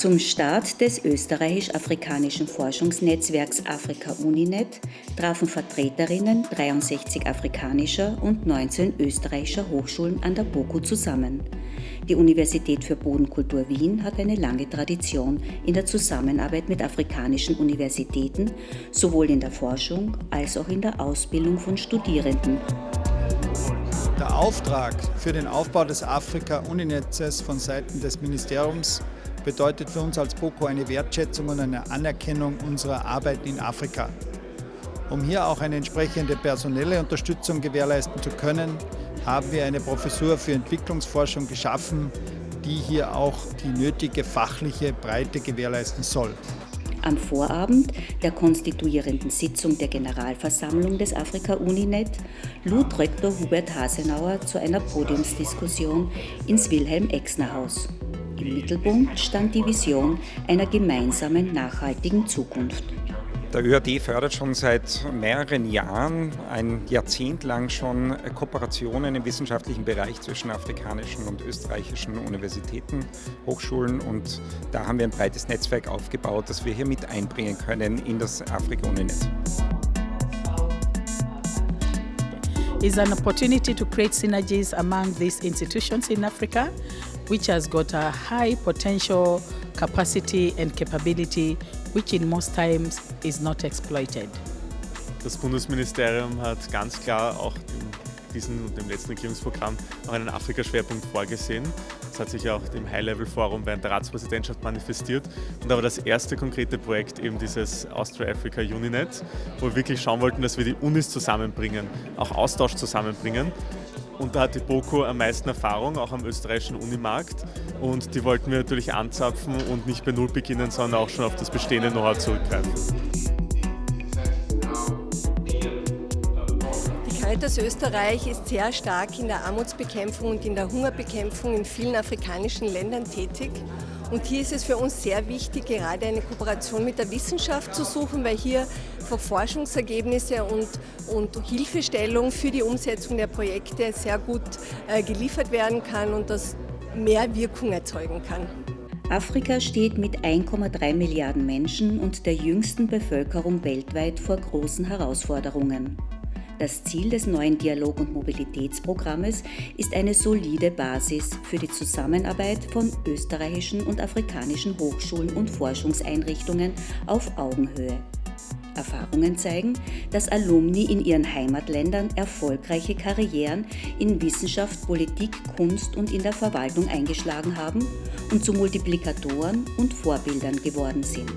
Zum Start des österreichisch-afrikanischen Forschungsnetzwerks Afrika Uninet trafen Vertreterinnen 63 afrikanischer und 19 österreichischer Hochschulen an der BOKU zusammen. Die Universität für Bodenkultur Wien hat eine lange Tradition in der Zusammenarbeit mit afrikanischen Universitäten, sowohl in der Forschung als auch in der Ausbildung von Studierenden. Der Auftrag für den Aufbau des Afrika-Uninetzes von Seiten des Ministeriums bedeutet für uns als BOKU eine Wertschätzung und eine Anerkennung unserer Arbeit in Afrika. Um hier auch eine entsprechende personelle Unterstützung gewährleisten zu können, haben wir eine Professur für Entwicklungsforschung geschaffen, die hier auch die nötige fachliche Breite gewährleisten soll. Am Vorabend der konstituierenden Sitzung der Generalversammlung des Afrika Uninet lud Rektor Hubert Hasenauer zu einer Podiumsdiskussion ins Wilhelm-Exner-Haus. Im Mittelpunkt stand die Vision einer gemeinsamen nachhaltigen Zukunft. Der ÖAD fördert schon seit mehreren Jahren, ein Jahrzehnt lang schon, Kooperationen im wissenschaftlichen Bereich zwischen afrikanischen und österreichischen Universitäten, Hochschulen, und da haben wir ein breites Netzwerk aufgebaut, das wir hier mit einbringen können in das Afrika Uninet. It's an opportunity to create synergies among these institutions in Africa, which has got a high potential capacity and capability, which in most times is not exploited. Das Bundesministerium hat ganz klar auch in diesem und dem letzten Regierungsprogramm auch einen Afrika-Schwerpunkt vorgesehen. Das hat sich auch im High-Level-Forum während der Ratspräsidentschaft manifestiert. Und aber das erste konkrete Projekt eben dieses Austria-Africa Uninet, wo wir wirklich schauen wollten, dass wir die Unis zusammenbringen, auch Austausch zusammenbringen. Und da hat die BOKU am meisten Erfahrung, auch am österreichischen Unimarkt. Und die wollten wir natürlich anzapfen und nicht bei Null beginnen, sondern auch schon auf das bestehende Know-how zurückgreifen. Die Caritas Österreich ist sehr stark in der Armutsbekämpfung und in der Hungerbekämpfung in vielen afrikanischen Ländern tätig. Und hier ist es für uns sehr wichtig, gerade eine Kooperation mit der Wissenschaft zu suchen, weil hier Forschungsergebnisse und Hilfestellung für die Umsetzung der Projekte sehr gut geliefert werden kann und das mehr Wirkung erzeugen kann. Afrika steht mit 1,3 Milliarden Menschen und der jüngsten Bevölkerung weltweit vor großen Herausforderungen. Das Ziel des neuen Dialog- und Mobilitätsprogrammes ist eine solide Basis für die Zusammenarbeit von österreichischen und afrikanischen Hochschulen und Forschungseinrichtungen auf Augenhöhe. Erfahrungen zeigen, dass Alumni in ihren Heimatländern erfolgreiche Karrieren in Wissenschaft, Politik, Kunst und in der Verwaltung eingeschlagen haben und zu Multiplikatoren und Vorbildern geworden sind.